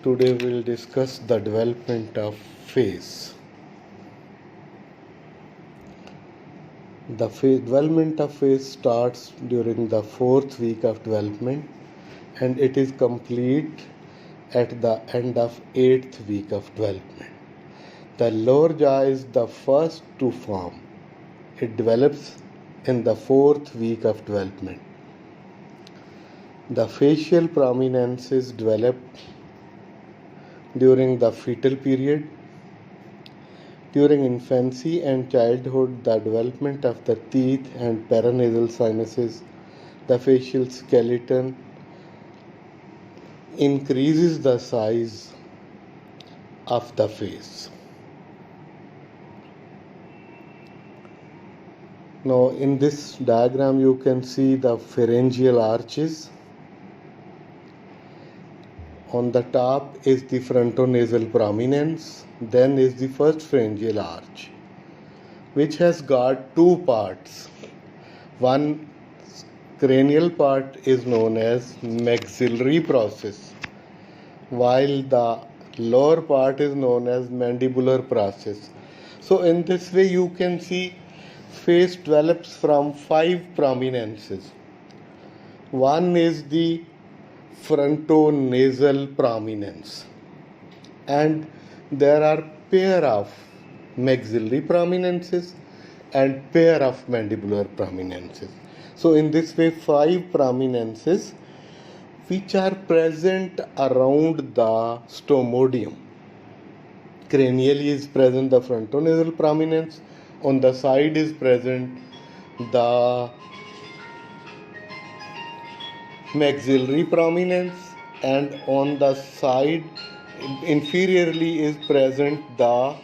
Today we'll discuss the development of face. The development of face starts during the 4th week of development and it is complete at the end of 8th week of development. The lower jaw is the first to form. It develops in the 4th week of development. The facial prominences develop during the fetal period. During infancy and childhood, the development of the teeth and paranasal sinuses, the facial skeleton increases the size of the face. Now, in this diagram, you can see the pharyngeal arches. On the top is the frontonasal prominence, then is the first pharyngeal arch, which has got two parts. One cranial part is known as maxillary process, while the lower part is known as mandibular process. So in this way you can see face develops from 5 prominences. One is the frontonasal prominence, and there are pair of maxillary prominences and pair of mandibular prominences. So in this way 5 prominences which are present around the stomodium. Cranially is present the frontonasal prominence, on the side is present the maxillary prominence, and on the side inferiorly is present the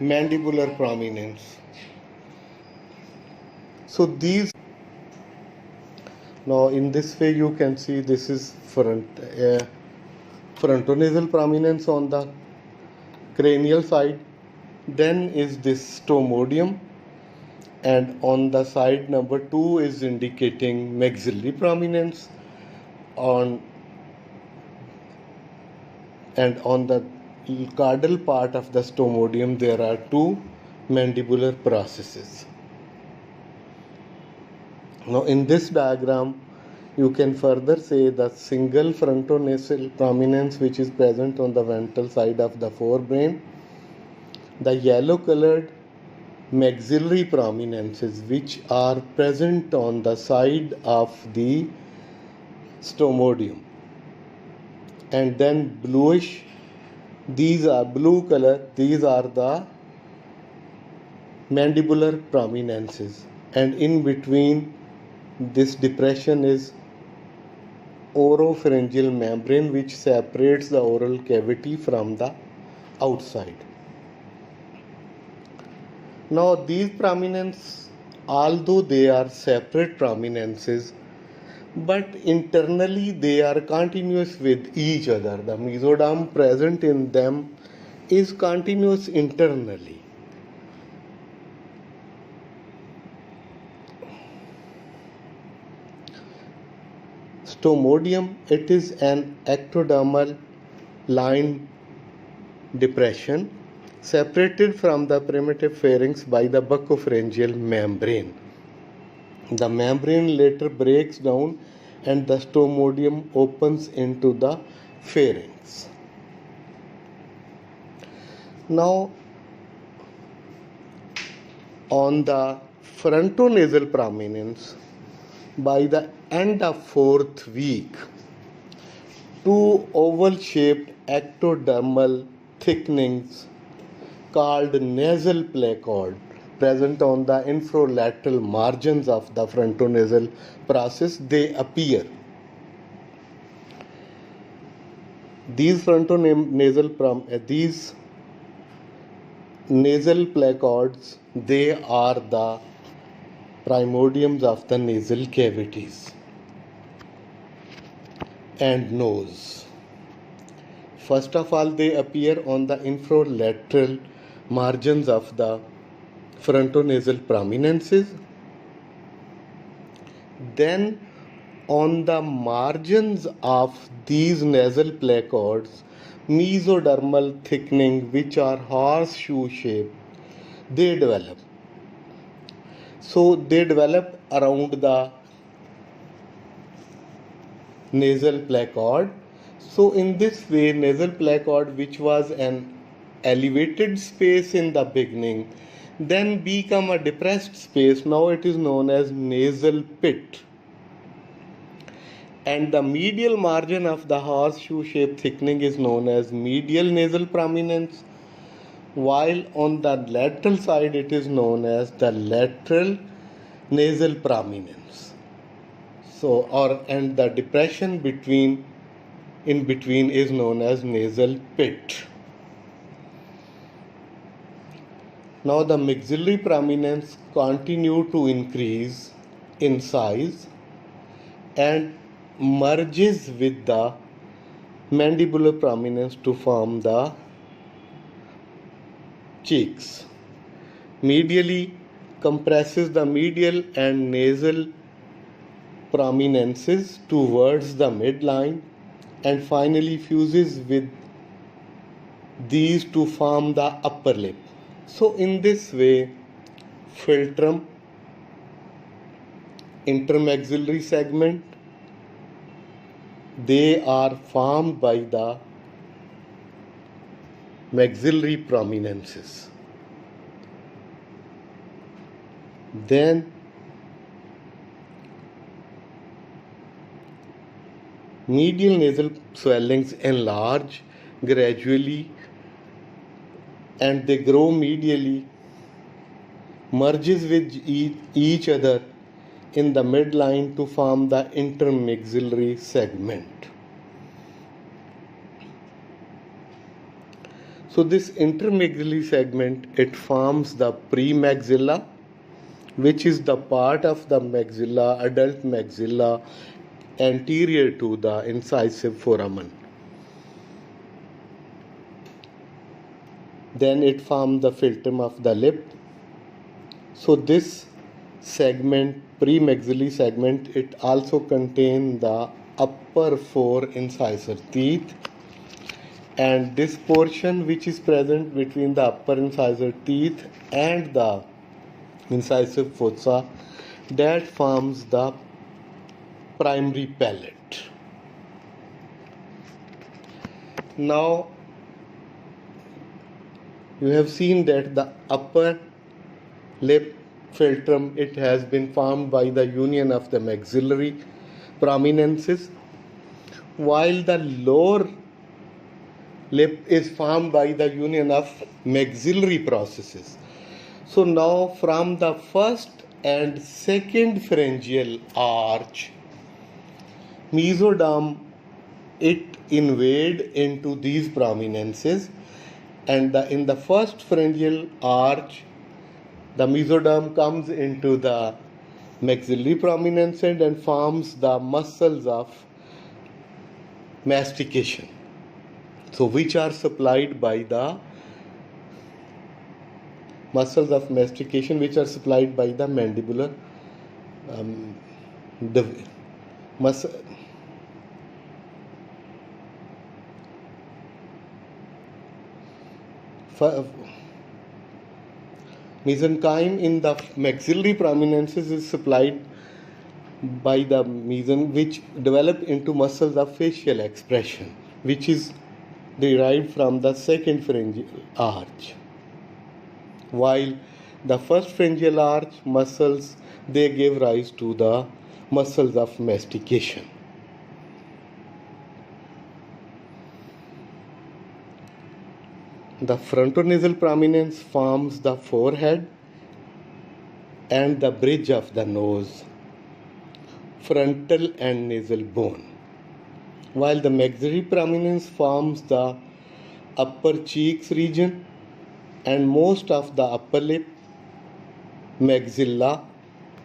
mandibular prominence. So these, now in this way you can see this is frontonasal prominence on the cranial side, then is this stomodium, and on the side number 2 is indicating maxillary prominence, and on the caudal part of the stomodium there are 2 mandibular processes. Now in this diagram you can further say the single frontonasal prominence which is present on the ventral side of the forebrain, the yellow colored maxillary prominences which are present on the side of the stomodium, and then bluish, these are blue color, these are the mandibular prominences, and in between this depression is oropharyngeal membrane which separates the oral cavity from the outside. Now these prominences, although they are separate prominences, but internally they are continuous with each other. The mesoderm present in them is continuous internally. Stomodium, it is an ectodermal line depression separated from the primitive pharynx by the buccopharyngeal membrane. The membrane later breaks down and the stomodium opens into the pharynx. Now, on the frontonasal prominence, by the end of 4th week, 2 oval-shaped ectodermal thickenings called nasal placoid present on the infralateral margins of the frontonasal process, they appear. These nasal placoids, they are the primordiums of the nasal cavities and nose. First of all, they appear on the infralateral margins of the frontonasal prominences. Then on the margins of these nasal placoids, mesodermal thickening, which are horseshoe shape, they develop. So they develop around the nasal placoid. So in this way, nasal placoid, which was an elevated space in the beginning, then become a depressed space. Now it is known as nasal pit. And the medial margin of the horseshoe shaped thickening is known as medial nasal prominence, while on the lateral side it is known as the lateral nasal prominence. And the depression in between is known as nasal pit. Now the maxillary prominence continue to increase in size and merges with the mandibular prominence to form the cheeks. Medially compresses the medial and nasal prominences towards the midline and finally fuses with these to form the upper lip. So in this way, philtrum, intermaxillary segment, they are formed by the maxillary prominences. Then medial nasal swellings enlarge gradually and they grow medially, merges with each other in the midline to form the intermaxillary segment. So this intermaxillary segment, it forms the premaxilla, which is the part of the maxilla, adult maxilla, anterior to the incisive foramen. Then it forms the philtrum of the lip. So this segment, premaxillary segment, it also contains the upper 4 incisor teeth, and this portion which is present between the upper incisor teeth and the incisive fossa, that forms the primary palate. Now you have seen that the upper lip philtrum, it has been formed by the union of the maxillary prominences, while the lower lip is formed by the union of maxillary processes. So now from the first and second pharyngeal arch, mesoderm, it invade into these prominences, and in the first pharyngeal arch, the mesoderm comes into the maxillary prominence and forms the muscles of mastication, so which are supplied by the muscles of mastication, which are supplied by the mandibular muscle. Mesenchyme in the maxillary prominences is supplied by the meson, which develop into muscles of facial expression, which is derived from the second pharyngeal arch. While the first pharyngeal arch muscles, they give rise to the muscles of mastication. The frontonasal prominence forms the forehead and the bridge of the nose, frontal and nasal bone, while the maxillary prominence forms the upper cheeks region and most of the upper lip, maxilla,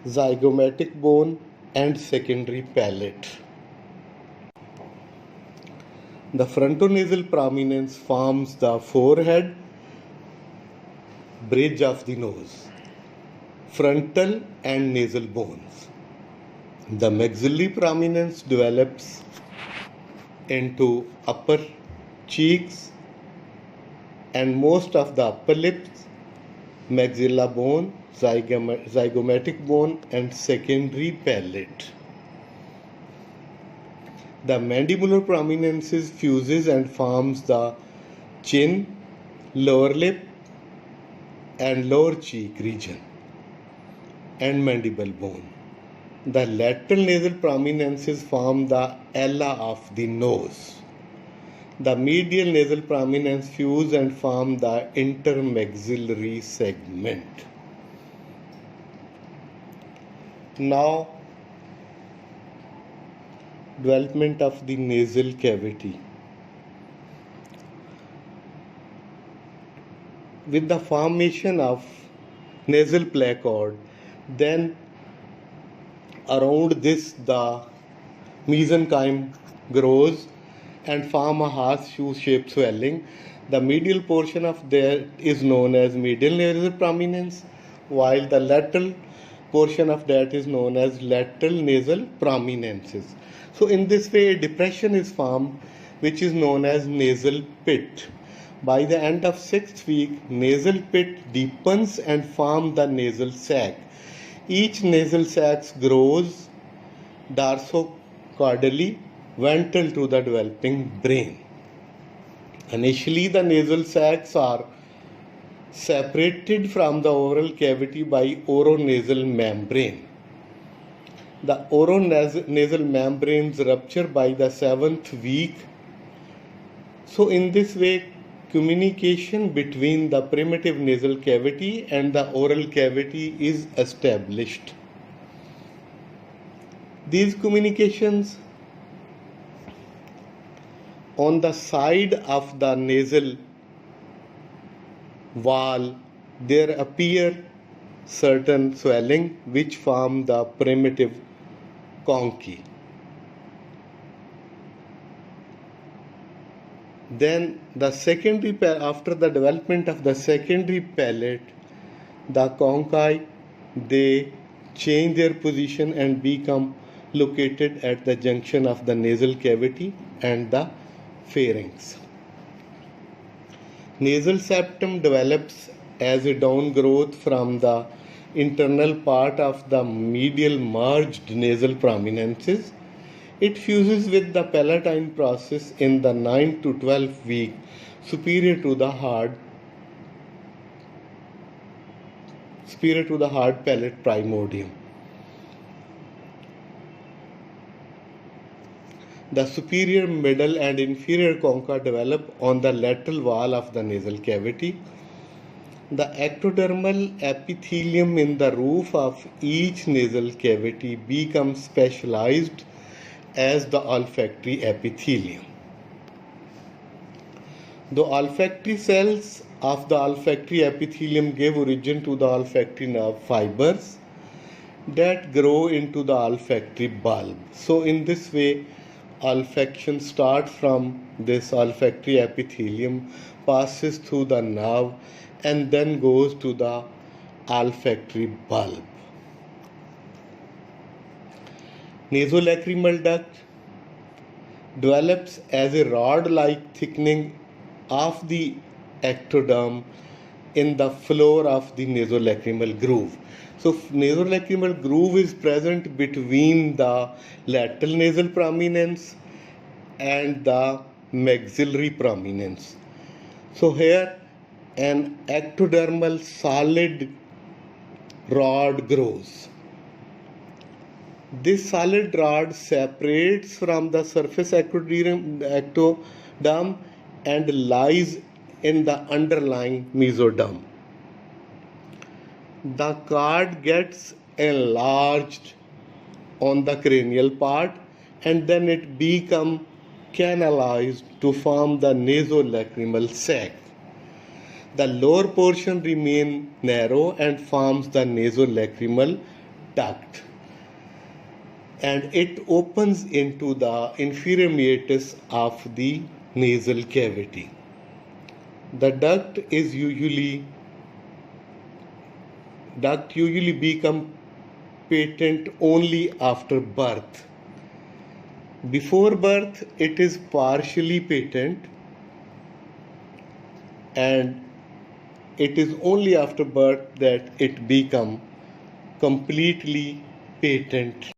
zygomatic bone and secondary palate. The frontonasal prominence forms the forehead, bridge of the nose, frontal and nasal bones. The maxillary prominence develops into upper cheeks and most of the upper lips, maxilla bone, zygomatic bone, and secondary palate. The mandibular prominence fuses and forms the chin, lower lip, and lower cheek region and mandible bone. The lateral nasal prominences form the ala of the nose. The medial nasal prominence fuse and form the intermaxillary segment. Now, development of the nasal cavity. With the formation of nasal placard, then around this the mesenchyme grows and form a horseshoe-shaped swelling. The medial portion of that is known as medial nasal prominence, while the lateral portion of that is known as lateral nasal prominences. So in this way, a depression is formed which is known as nasal pit. By the end of 6th week, nasal pit deepens and forms the nasal sac. Each nasal sac grows dorsocaudally ventral to the developing brain. Initially, the nasal sacs are separated from the oral cavity by oronasal membrane. The oronasal membranes rupture by the 7th week. So in this way, communication between the primitive nasal cavity and the oral cavity is established. These communications on the side of the nasal wall, there appear certain swelling which form the primitive conchae. Then the secondary, after the development of the secondary palate, the conchae, they change their position and become located at the junction of the nasal cavity and the pharynx. Nasal septum develops as a downgrowth from the internal part of the medial merged nasal prominences. It fuses with the palatine process in the 9 to 12 week superior to the hard palate primordium. The superior, middle, and inferior concha develop on the lateral wall of the nasal cavity. The ectodermal epithelium in the roof of each nasal cavity becomes specialized as the olfactory epithelium. The olfactory cells of the olfactory epithelium give origin to the olfactory nerve fibers that grow into the olfactory bulb. So in this way, olfaction starts from this olfactory epithelium, passes through the nerve, and then goes to the olfactory bulb. Nasolacrimal duct develops as a rod-like thickening of the ectoderm in the floor of the nasolacrimal groove. So nasolacrimal groove is present between the lateral nasal prominence and the maxillary prominence. So here an ectodermal solid rod grows. This solid rod separates from the surface ectoderm and lies in the underlying mesoderm. The card gets enlarged on the cranial part and then it becomes canalized to form the nasolacrimal sac. The lower portion remains narrow and forms the nasolacrimal duct, and it opens into the inferior meatus of the nasal cavity. The duct usually become patent only after birth. Before birth, it is partially patent, and it is only after birth that it become completely patent.